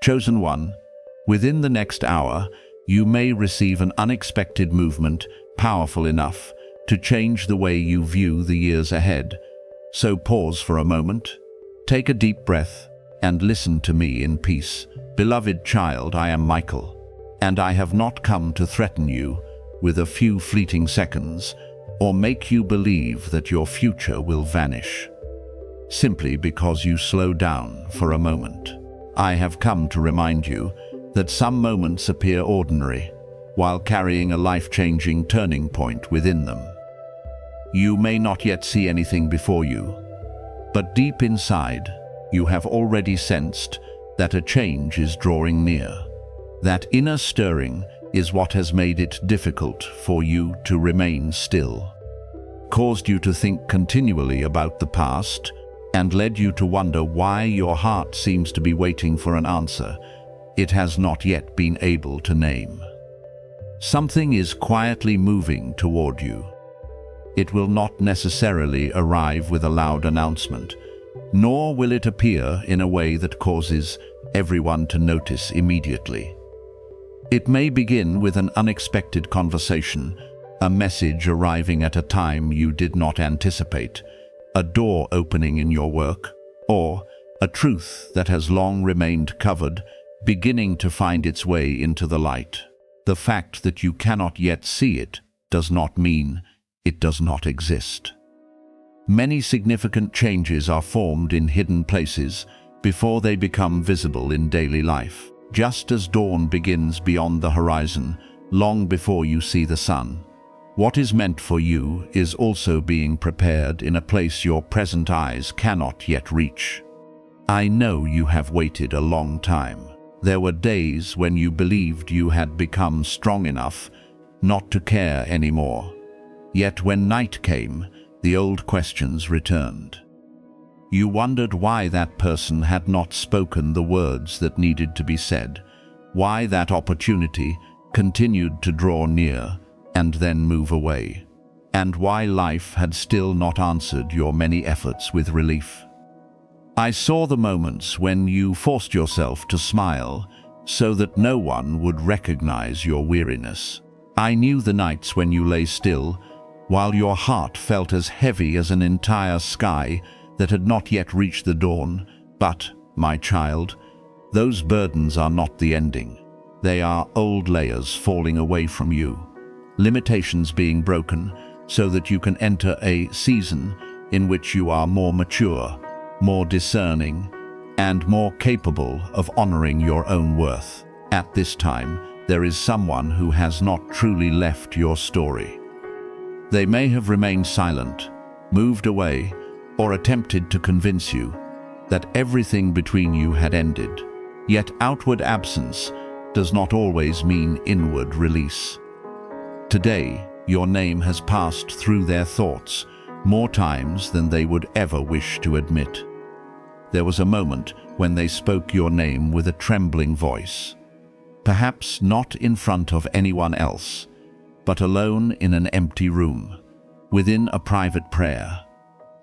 Chosen one, within the next hour, you may receive an unexpected movement powerful enough to change the way you view the years ahead. So pause for a moment, take a deep breath, and listen to me in peace. Beloved child, I am Michael, and I have not come to threaten you with a few fleeting seconds or make you believe that your future will vanish simply because you slow down for a moment. I have come to remind you that some moments appear ordinary while carrying a life-changing turning point within them. You may not yet see anything before you, but deep inside, you have already sensed that a change is drawing near. That inner stirring is what has made it difficult for you to remain still, caused you to think continually about the past, and led you to wonder why your heart seems to be waiting for an answer it has not yet been able to name. Something is quietly moving toward you. It will not necessarily arrive with a loud announcement, nor will it appear in a way that causes everyone to notice immediately. It may begin with an unexpected conversation, a message arriving at a time you did not anticipate, a door opening in your work, or a truth that has long remained covered beginning to find its way into the light. The fact that you cannot yet see it does not mean it does not exist. Many significant changes are formed in hidden places before they become visible in daily life. Just as dawn begins beyond the horizon, long before you see the sun, what is meant for you is also being prepared in a place your present eyes cannot yet reach. I know you have waited a long time. There were days when you believed you had become strong enough not to care anymore. Yet when night came, the old questions returned. You wondered why that person had not spoken the words that needed to be said, why that opportunity continued to draw near and then move away, and why life had still not answered your many efforts with relief. I saw the moments when you forced yourself to smile so that no one would recognize your weariness. I knew the nights when you lay still, while your heart felt as heavy as an entire sky that had not yet reached the dawn. But, my child, those burdens are not the ending. They are old layers falling away from you, limitations being broken so that you can enter a season in which you are more mature, more discerning, and more capable of honoring your own worth. At this time, there is someone who has not truly left your story. They may have remained silent, moved away, or attempted to convince you that everything between you had ended. Yet outward absence does not always mean inward release. Today, your name has passed through their thoughts more times than they would ever wish to admit. There was a moment when they spoke your name with a trembling voice, perhaps not in front of anyone else, but alone in an empty room, within a private prayer,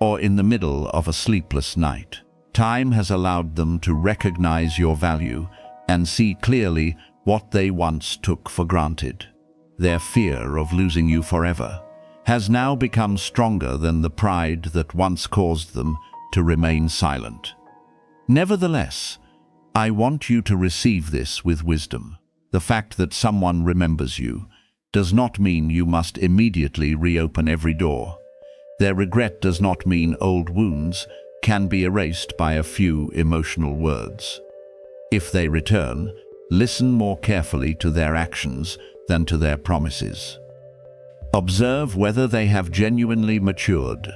or in the middle of a sleepless night. Time has allowed them to recognize your value and see clearly what they once took for granted. Their fear of losing you forever has now become stronger than the pride that once caused them to remain silent. Nevertheless, I want you to receive this with wisdom. The fact that someone remembers you does not mean you must immediately reopen every door. Their regret does not mean old wounds can be erased by a few emotional words. If they return, listen more carefully to their actions than to their promises. Observe whether they have genuinely matured,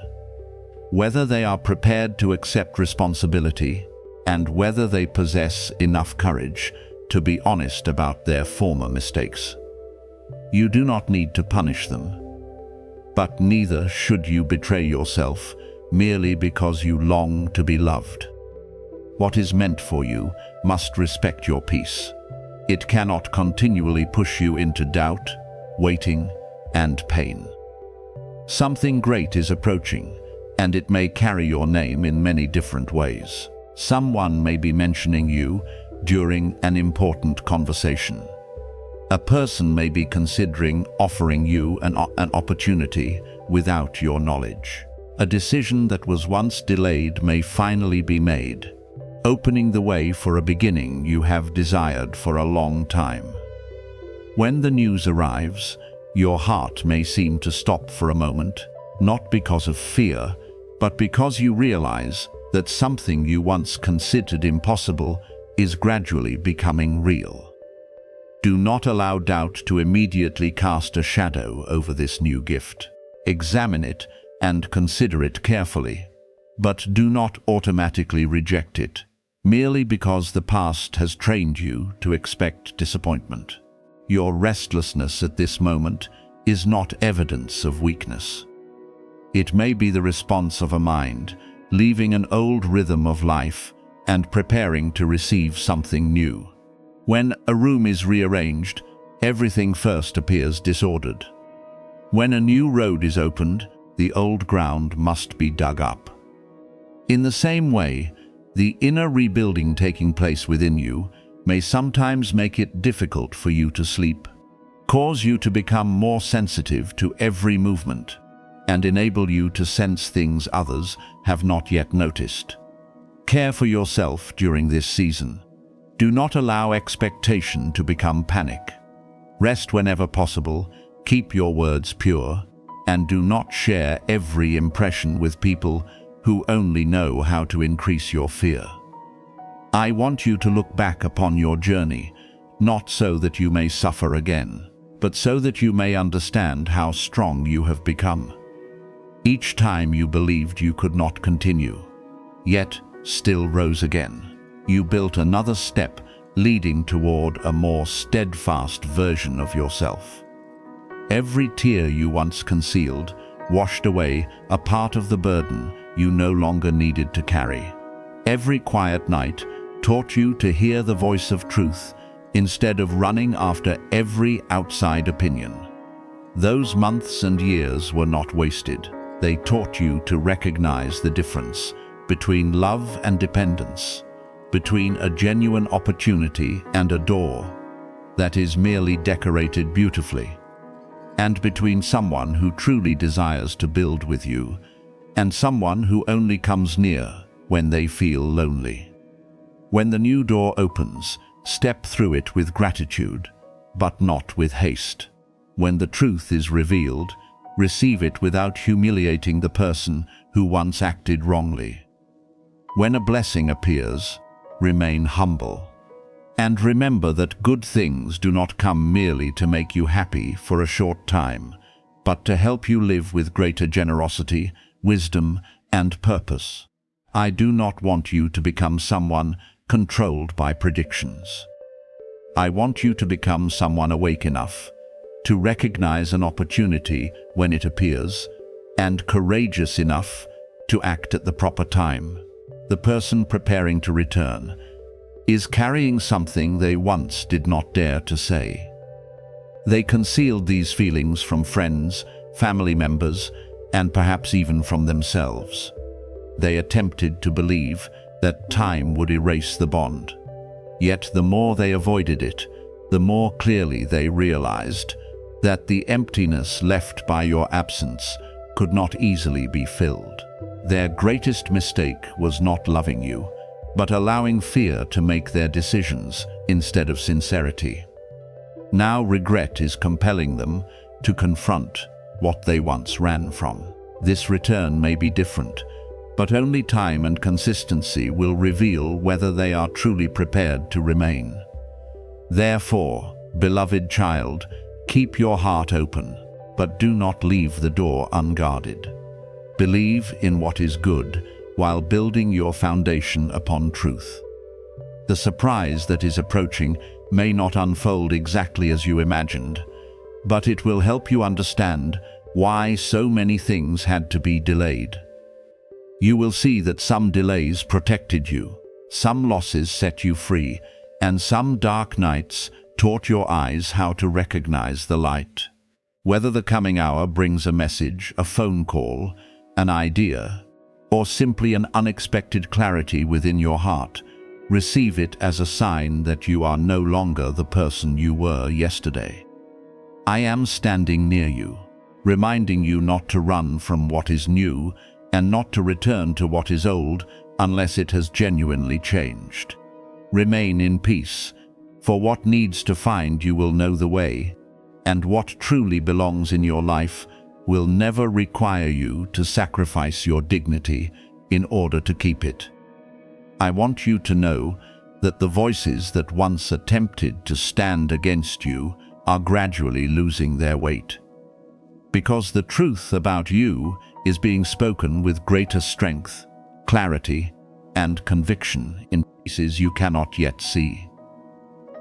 whether they are prepared to accept responsibility, and whether they possess enough courage to be honest about their former mistakes. You do not need to punish them, but neither should you betray yourself merely because you long to be loved. What is meant for you must respect your peace. It cannot continually push you into doubt, waiting, and pain. Something great is approaching, and it may carry your name in many different ways. Someone may be mentioning you, during an important conversation. A person may be considering offering you an opportunity without your knowledge. A decision that was once delayed may finally be made, opening the way for a beginning you have desired for a long time. When the news arrives, your heart may seem to stop for a moment, not because of fear, but because you realize that something you once considered impossible is gradually becoming real. Do not allow doubt to immediately cast a shadow over this new gift. Examine it and consider it carefully, but do not automatically reject it, merely because the past has trained you to expect disappointment. Your restlessness at this moment is not evidence of weakness. It may be the response of a mind leaving an old rhythm of life and preparing to receive something new. When a room is rearranged, everything first appears disordered. When a new road is opened, the old ground must be dug up. In the same way, the inner rebuilding taking place within you may sometimes make it difficult for you to sleep, cause you to become more sensitive to every movement, and enable you to sense things others have not yet noticed. Care for yourself during this season. Do not allow expectation to become panic. Rest whenever possible, keep your words pure, and do not share every impression with people who only know how to increase your fear. I want you to look back upon your journey, not so that you may suffer again, but so that you may understand how strong you have become. Each time you believed you could not continue, yet still rose again. You built another step leading toward a more steadfast version of yourself. Every tear you once concealed washed away a part of the burden you no longer needed to carry. Every quiet night taught you to hear the voice of truth instead of running after every outside opinion. Those months and years were not wasted. They taught you to recognize the difference between love and dependence, between a genuine opportunity and a door that is merely decorated beautifully, and between someone who truly desires to build with you and someone who only comes near when they feel lonely. When the new door opens, step through it with gratitude, but not with haste. When the truth is revealed, receive it without humiliating the person who once acted wrongly. When a blessing appears, remain humble. And remember that good things do not come merely to make you happy for a short time, but to help you live with greater generosity, wisdom, and purpose. I do not want you to become someone controlled by predictions. I want you to become someone awake enough to recognize an opportunity when it appears, and courageous enough to act at the proper time. The person preparing to return is carrying something they once did not dare to say. They concealed these feelings from friends, family members, and perhaps even from themselves. They attempted to believe that time would erase the bond. Yet the more they avoided it, the more clearly they realized that the emptiness left by your absence could not easily be filled. Their greatest mistake was not loving you, but allowing fear to make their decisions instead of sincerity. Now regret is compelling them to confront what they once ran from. This return may be different, but only time and consistency will reveal whether they are truly prepared to remain. Therefore, beloved child, keep your heart open, but do not leave the door unguarded. Believe in what is good while building your foundation upon truth. The surprise that is approaching may not unfold exactly as you imagined, but it will help you understand why so many things had to be delayed. You will see that some delays protected you, some losses set you free, and some dark nights taught your eyes how to recognize the light. Whether the coming hour brings a message, a phone call, an idea, or simply an unexpected clarity within your heart, Receive it as a sign that you are no longer the person you were yesterday. I am standing near you, reminding you not to run from what is new and not to return to what is old unless it has genuinely changed. Remain in peace, for what needs to find you will know the way, and what truly belongs in your life will never require you to sacrifice your dignity in order to keep it. I want you to know that the voices that once attempted to stand against you are gradually losing their weight. Because the truth about you is being spoken with greater strength, clarity, and conviction in places you cannot yet see.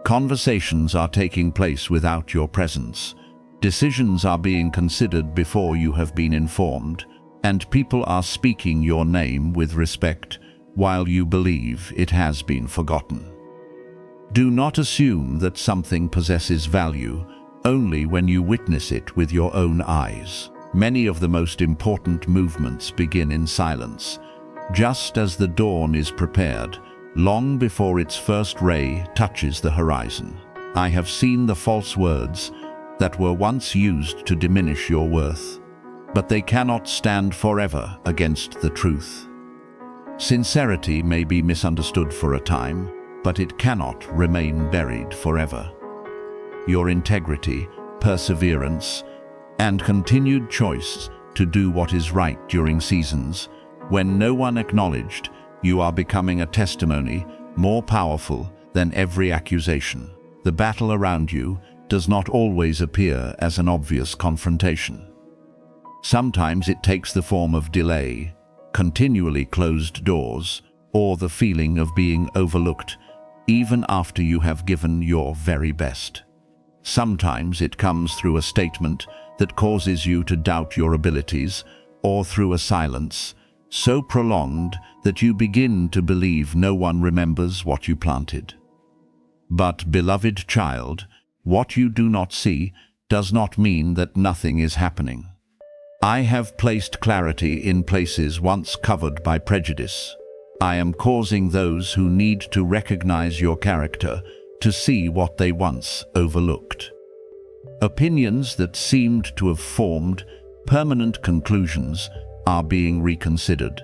Conversations are taking place without your presence. Decisions are being considered before you have been informed, and people are speaking your name with respect while you believe it has been forgotten. Do not assume that something possesses value only when you witness it with your own eyes. Many of the most important movements begin in silence, just as the dawn is prepared, long before its first ray touches the horizon. I have seen the false words that were once used to diminish your worth, but they cannot stand forever against the truth. Sincerity may be misunderstood for a time, but it cannot remain buried forever. Your integrity, perseverance, and continued choice to do what is right during seasons when no one acknowledged you are becoming a testimony more powerful than every accusation. The battle around you does not always appear as an obvious confrontation. Sometimes it takes the form of delay, continually closed doors, or the feeling of being overlooked, even after you have given your very best. Sometimes it comes through a statement that causes you to doubt your abilities, or through a silence so prolonged that you begin to believe no one remembers what you planted. But, beloved child, what you do not see does not mean that nothing is happening. I have placed clarity in places once covered by prejudice. I am causing those who need to recognize your character to see what they once overlooked. Opinions that seemed to have formed permanent conclusions are being reconsidered,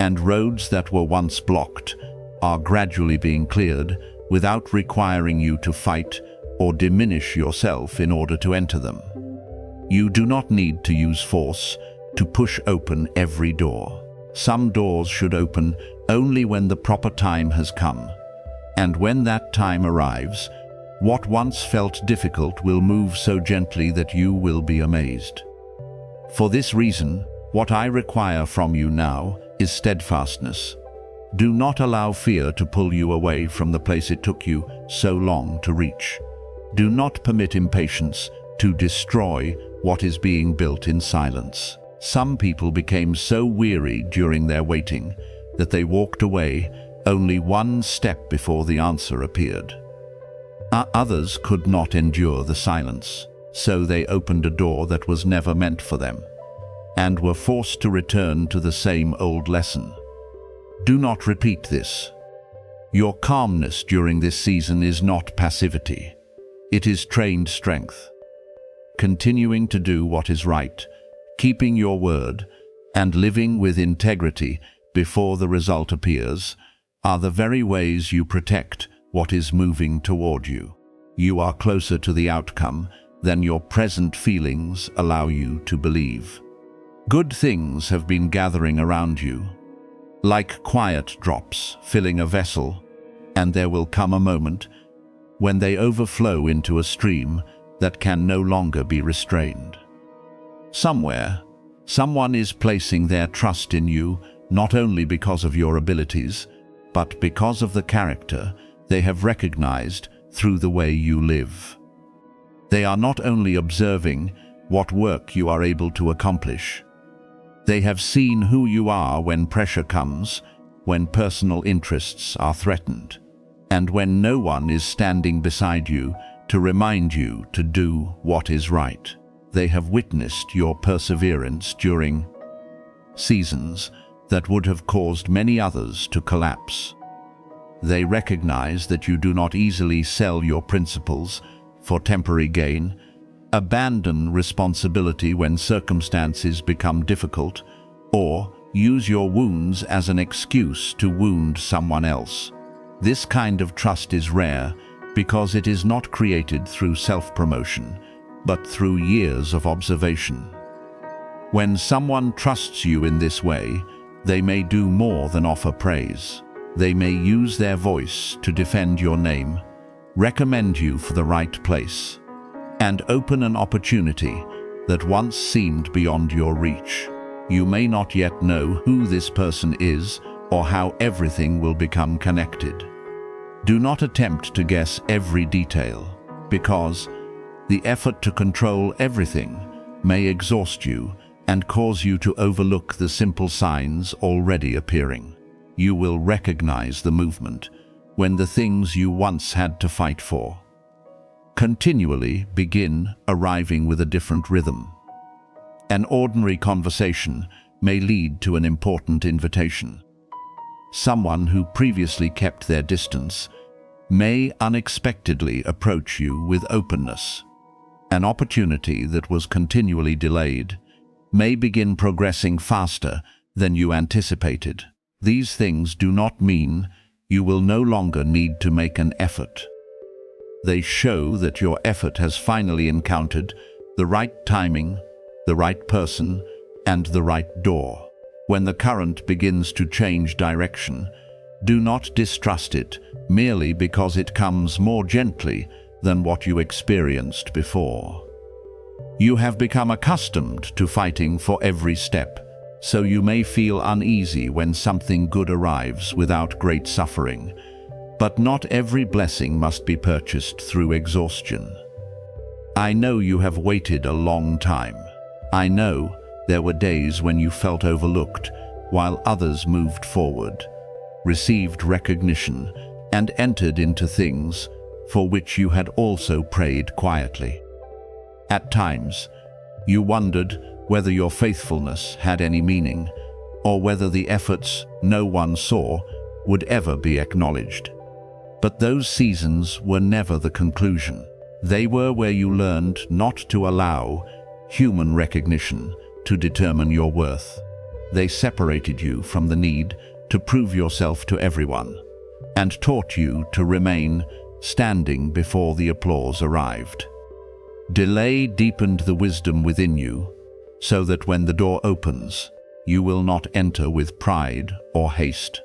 and roads that were once blocked are gradually being cleared without requiring you to fight or diminish yourself in order to enter them. You do not need to use force to push open every door. Some doors should open only when the proper time has come, and when that time arrives, what once felt difficult will move so gently that you will be amazed. For this reason, what I require from you now is steadfastness. Do not allow fear to pull you away from the place it took you so long to reach. Do not permit impatience to destroy what is being built in silence. Some people became so weary during their waiting that they walked away only one step before the answer appeared. Others could not endure the silence, so they opened a door that was never meant for them, and were forced to return to the same old lesson. Do not repeat this. Your calmness during this season is not passivity. It is trained strength. Continuing to do what is right, keeping your word, and living with integrity before the result appears are the very ways you protect what is moving toward you. You are closer to the outcome than your present feelings allow you to believe. Good things have been gathering around you, like quiet drops filling a vessel, and there will come a moment when they overflow into a stream that can no longer be restrained. Somewhere, someone is placing their trust in you not only because of your abilities, but because of the character they have recognized through the way you live. They are not only observing what work you are able to accomplish. They have seen who you are when pressure comes, when personal interests are threatened, and when no one is standing beside you to remind you to do what is right. They have witnessed your perseverance during seasons that would have caused many others to collapse. They recognize that you do not easily sell your principles for temporary gain, abandon responsibility when circumstances become difficult, or use your wounds as an excuse to wound someone else. This kind of trust is rare because it is not created through self-promotion, but through years of observation. When someone trusts you in this way, they may do more than offer praise. They may use their voice to defend your name, recommend you for the right place, and open an opportunity that once seemed beyond your reach. You may not yet know who this person is or how everything will become connected. Do not attempt to guess every detail, because the effort to control everything may exhaust you and cause you to overlook the simple signs already appearing. You will recognize the movement when the things you once had to fight for continually begin arriving with a different rhythm. An ordinary conversation may lead to an important invitation. Someone who previously kept their distance may unexpectedly approach you with openness. An opportunity that was continually delayed may begin progressing faster than you anticipated. These things do not mean you will no longer need to make an effort. They show that your effort has finally encountered the right timing, the right person, and the right door. When the current begins to change direction, do not distrust it merely because it comes more gently than what you experienced before. You have become accustomed to fighting for every step, so you may feel uneasy when something good arrives without great suffering. But not every blessing must be purchased through exhaustion. I know you have waited a long time. I know there were days when you felt overlooked while others moved forward, received recognition, and entered into things for which you had also prayed quietly. At times, you wondered whether your faithfulness had any meaning, or whether the efforts no one saw would ever be acknowledged. But those seasons were never the conclusion. They were where you learned not to allow human recognition to determine your worth. They separated you from the need to prove yourself to everyone, and taught you to remain standing before the applause arrived. Delay deepened the wisdom within you, so that when the door opens, you will not enter with pride or haste.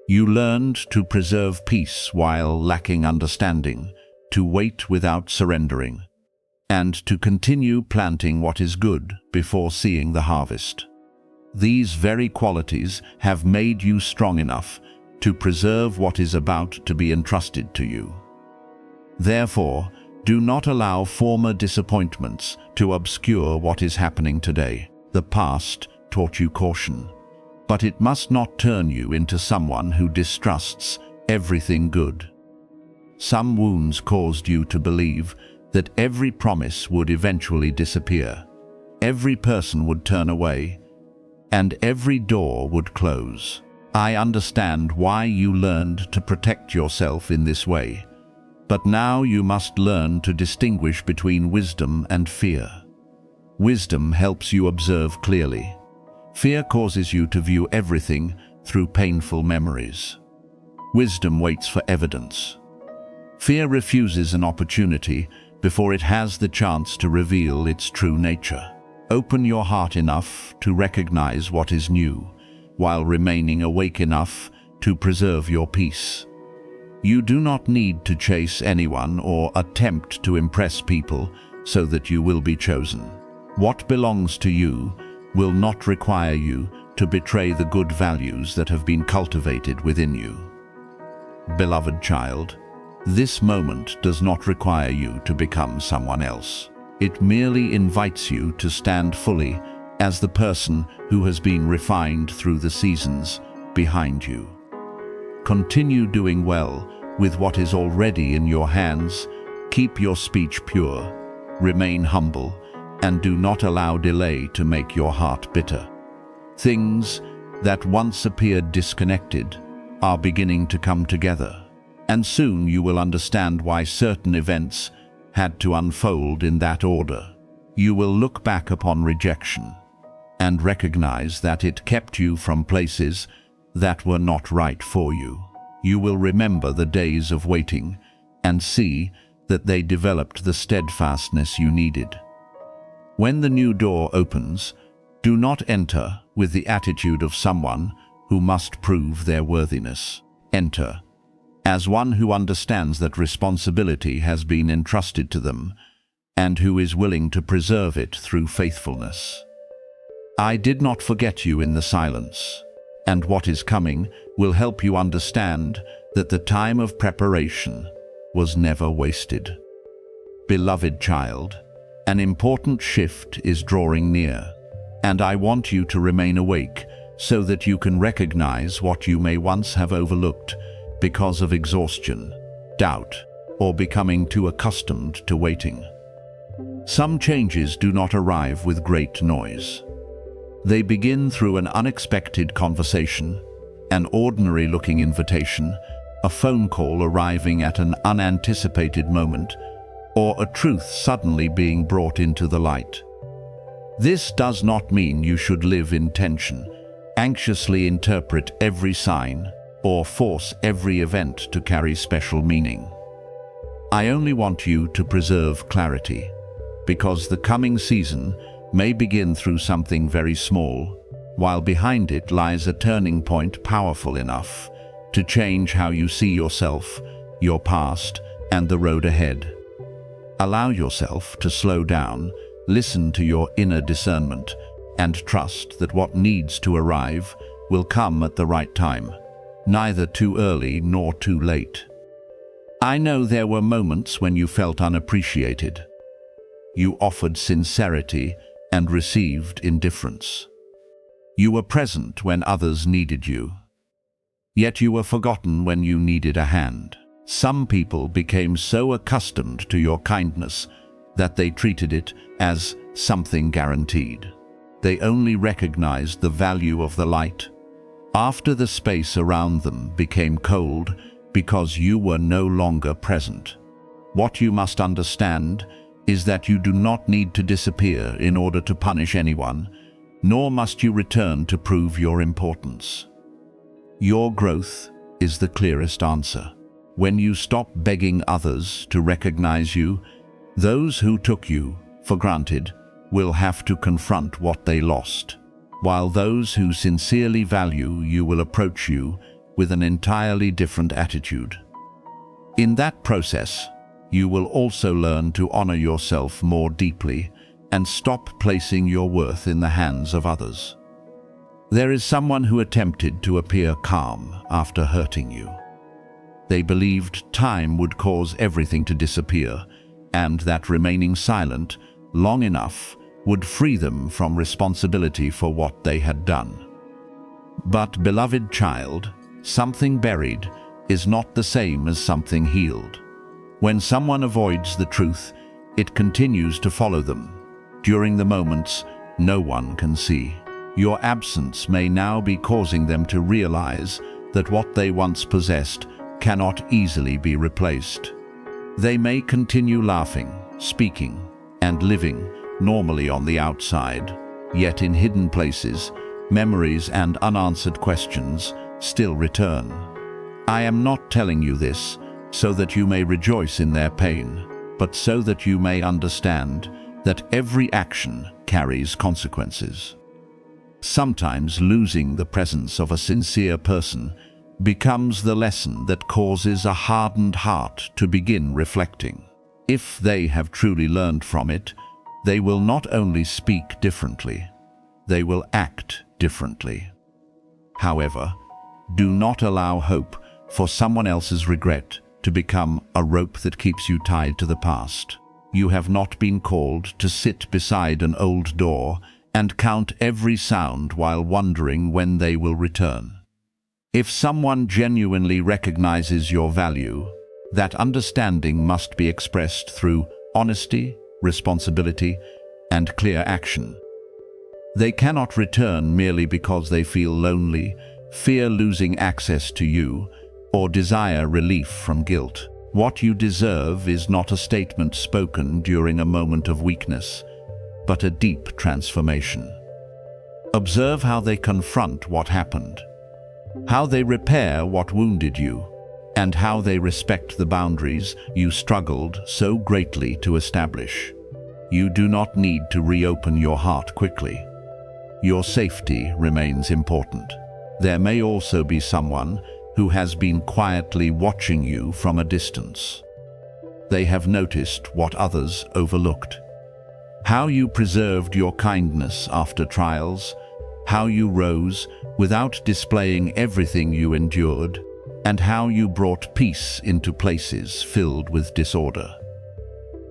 You learned to preserve peace while lacking understanding, to wait without surrendering, and to continue planting what is good before seeing the harvest. These very qualities have made you strong enough to preserve what is about to be entrusted to you. Therefore, do not allow former disappointments to obscure what is happening today. The past taught you caution, but it must not turn you into someone who distrusts everything good. Some wounds caused you to believe that every promise would eventually disappear, every person would turn away, and every door would close. I understand why you learned to protect yourself in this way, but now you must learn to distinguish between wisdom and fear. Wisdom helps you observe clearly. Fear causes you to view everything through painful memories. Wisdom waits for evidence. Fear refuses an opportunity before it has the chance to reveal its true nature. Open your heart enough to recognize what is new, while remaining awake enough to preserve your peace. You do not need to chase anyone or attempt to impress people so that you will be chosen. What belongs to you will not require you to betray the good values that have been cultivated within you. Beloved child, this moment does not require you to become someone else. It merely invites you to stand fully as the person who has been refined through the seasons behind you. Continue doing well with what is already in your hands. Keep your speech pure, remain humble, and do not allow delay to make your heart bitter. Things that once appeared disconnected are beginning to come together, and soon you will understand why certain events had to unfold in that order. You will look back upon rejection and recognize that it kept you from places that were not right for you. You will remember the days of waiting and see that they developed the steadfastness you needed. When the new door opens, do not enter with the attitude of someone who must prove their worthiness. Enter as one who understands that responsibility has been entrusted to them and who is willing to preserve it through faithfulness. I did not forget you in the silence, and what is coming will help you understand that the time of preparation was never wasted. Beloved child, an important shift is drawing near, and I want you to remain awake so that you can recognize what you may once have overlooked because of exhaustion, doubt, or becoming too accustomed to waiting. Some changes do not arrive with great noise. They begin through an unexpected conversation, an ordinary-looking invitation, a phone call arriving at an unanticipated moment, or a truth suddenly being brought into the light. This does not mean you should live in tension, anxiously interpret every sign, or force every event to carry special meaning. I only want you to preserve clarity, because the coming season may begin through something very small, while behind it lies a turning point powerful enough to change how you see yourself, your past, and the road ahead. Allow yourself to slow down, listen to your inner discernment, and trust that what needs to arrive will come at the right time, neither too early nor too late. I know there were moments when you felt unappreciated. You offered sincerity and received indifference. You were present when others needed you. Yet you were forgotten when you needed a hand. Some people became so accustomed to your kindness that they treated it as something guaranteed. They only recognized the value of the light after the space around them became cold because you were no longer present. What you must understand is that you do not need to disappear in order to punish anyone, nor must you return to prove your importance. Your growth is the clearest answer. When you stop begging others to recognize you, those who took you for granted will have to confront what they lost, while those who sincerely value you will approach you with an entirely different attitude. In that process, you will also learn to honor yourself more deeply and stop placing your worth in the hands of others. There is someone who attempted to appear calm after hurting you. They believed time would cause everything to disappear, and that remaining silent long enough would free them from responsibility for what they had done. But, beloved child, something buried is not the same as something healed. When someone avoids the truth, it continues to follow them during the moments no one can see. Your absence may now be causing them to realize that what they once possessed cannot easily be replaced. They may continue laughing, speaking, and living normally on the outside, yet in hidden places, memories and unanswered questions still return. I am not telling you this so that you may rejoice in their pain, but so that you may understand that every action carries consequences. Sometimes losing the presence of a sincere person becomes the lesson that causes a hardened heart to begin reflecting. If they have truly learned from it, they will not only speak differently, they will act differently. However, do not allow hope for someone else's regret to become a rope that keeps you tied to the past. You have not been called to sit beside an old door and count every sound while wondering when they will return. If someone genuinely recognizes your value, that understanding must be expressed through honesty, responsibility, and clear action. They cannot return merely because they feel lonely, fear losing access to you, or desire relief from guilt. What you deserve is not a statement spoken during a moment of weakness, but a deep transformation. Observe how they confront what happened, how they repair what wounded you, and how they respect the boundaries you struggled so greatly to establish. You do not need to reopen your heart quickly. Your safety remains important. There may also be someone who has been quietly watching you from a distance. They have noticed what others overlooked. How you preserved your kindness after trials, how you rose without displaying everything you endured, and how you brought peace into places filled with disorder.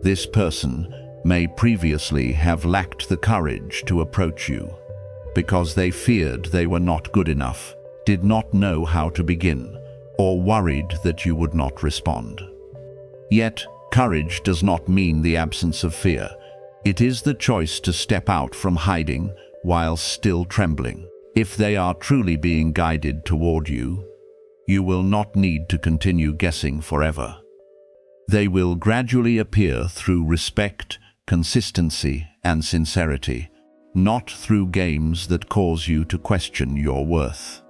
This person may previously have lacked the courage to approach you because they feared they were not good enough, did not know how to begin, or worried that you would not respond. Yet, courage does not mean the absence of fear. It is the choice to step out from hiding while still trembling. If they are truly being guided toward you, you will not need to continue guessing forever. They will gradually appear through respect, consistency, and sincerity, not through games that cause you to question your worth.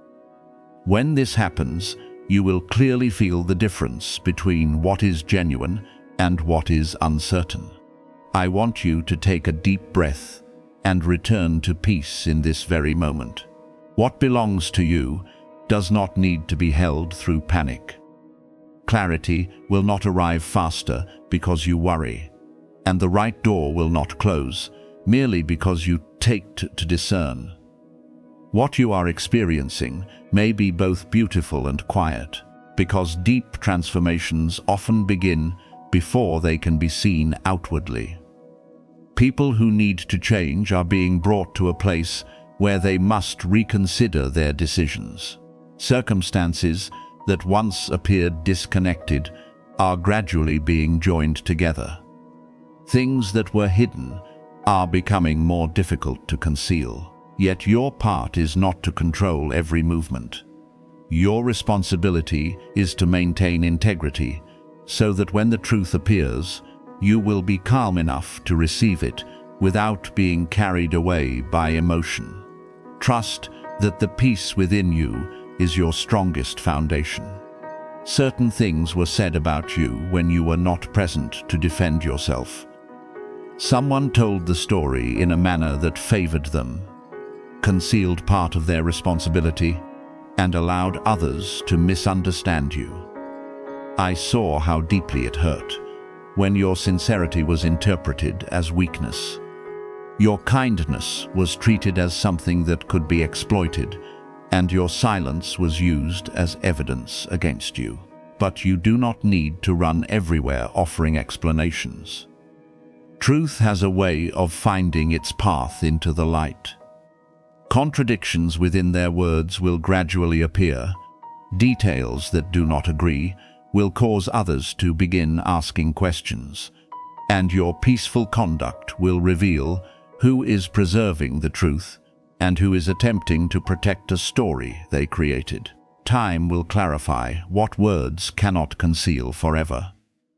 When this happens, you will clearly feel the difference between what is genuine and what is uncertain. I want you to take a deep breath and return to peace in this very moment. What belongs to you does not need to be held through panic. Clarity will not arrive faster because you worry, and the right door will not close merely because you take to discern. What you are experiencing may be both beautiful and quiet, because deep transformations often begin before they can be seen outwardly. People who need to change are being brought to a place where they must reconsider their decisions. Circumstances that once appeared disconnected are gradually being joined together. Things that were hidden are becoming more difficult to conceal. Yet your part is not to control every movement. Your responsibility is to maintain integrity so that when the truth appears, you will be calm enough to receive it without being carried away by emotion. Trust that the peace within you is your strongest foundation. Certain things were said about you when you were not present to defend yourself. Someone told the story in a manner that favored them, concealed part of their responsibility, and allowed others to misunderstand you. I saw how deeply it hurt when your sincerity was interpreted as weakness. Your kindness was treated as something that could be exploited, and your silence was used as evidence against you. But you do not need to run everywhere offering explanations. Truth has a way of finding its path into the light. Contradictions within their words will gradually appear. Details that do not agree will cause others to begin asking questions, and your peaceful conduct will reveal who is preserving the truth and who is attempting to protect a story they created. Time will clarify what words cannot conceal forever.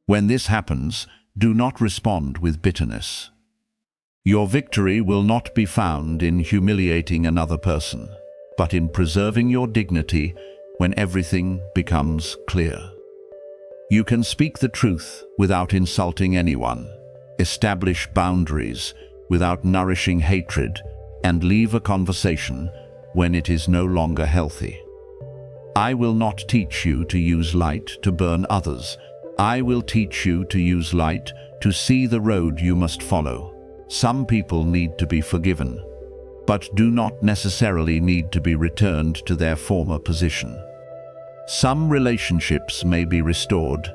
When this happens, do not respond with bitterness. Your victory will not be found in humiliating another person, but in preserving your dignity when everything becomes clear. You can speak the truth without insulting anyone, establish boundaries without nourishing hatred, and leave a conversation when it is no longer healthy. I will not teach you to use light to burn others. I will teach you to use light to see the road you must follow. Some people need to be forgiven, but do not necessarily need to be returned to their former position. Some relationships may be restored,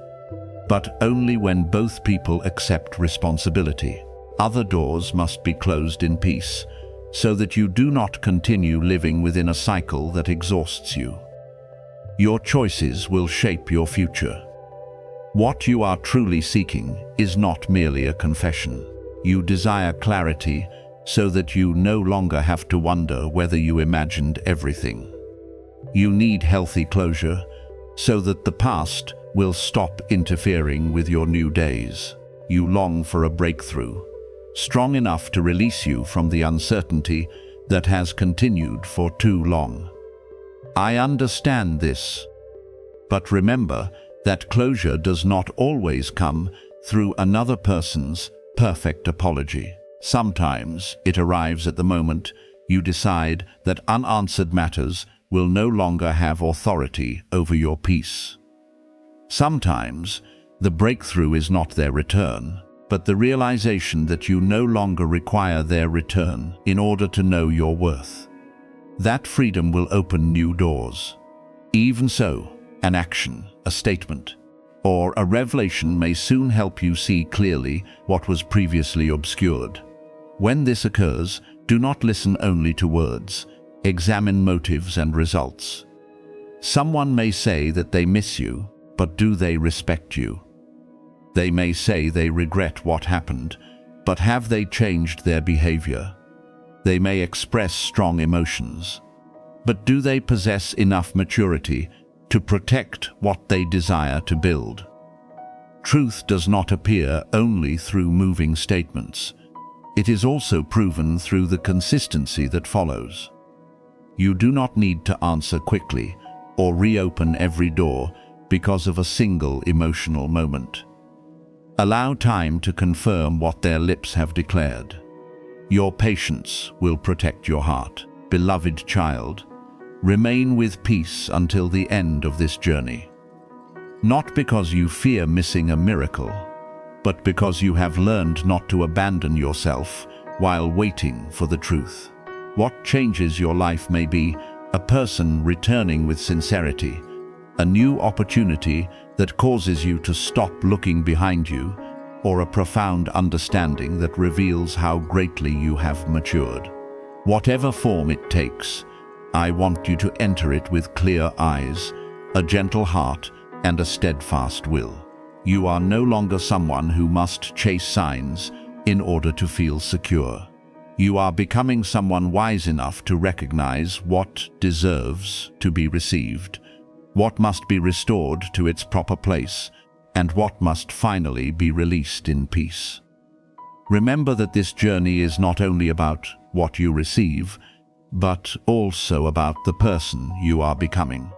but only when both people accept responsibility. Other doors must be closed in peace, so that you do not continue living within a cycle that exhausts you. Your choices will shape your future. What you are truly seeking is not merely a confession. You desire clarity so that you no longer have to wonder whether you imagined everything. You need healthy closure so that the past will stop interfering with your new days. You long for a breakthrough, strong enough to release you from the uncertainty that has continued for too long. I understand this, but remember that closure does not always come through another person's perfect apology. Sometimes it arrives at the moment you decide that unanswered matters will no longer have authority over your peace. Sometimes the breakthrough is not their return, but the realization that you no longer require their return in order to know your worth. That freedom will open new doors. Even so, an action, a statement, or a revelation may soon help you see clearly what was previously obscured. When this occurs, do not listen only to words. Examine motives and results. Someone may say that they miss you, but do they respect you? They may say they regret what happened, but have they changed their behavior? They may express strong emotions, but do they possess enough maturity to protect what they desire to build? Truth does not appear only through moving statements. It is also proven through the consistency that follows. You do not need to answer quickly or reopen every door because of a single emotional moment. Allow time to confirm what their lips have declared. Your patience will protect your heart. Beloved child, remain with peace until the end of this journey. Not because you fear missing a miracle, but because you have learned not to abandon yourself while waiting for the truth. What changes your life may be a person returning with sincerity, a new opportunity that causes you to stop looking behind you, or a profound understanding that reveals how greatly you have matured. Whatever form it takes, I want you to enter it with clear eyes, a gentle heart, and a steadfast will. You are no longer someone who must chase signs in order to feel secure. You are becoming someone wise enough to recognize what deserves to be received, what must be restored to its proper place, and what must finally be released in peace. Remember that this journey is not only about what you receive, but also about the person you are becoming.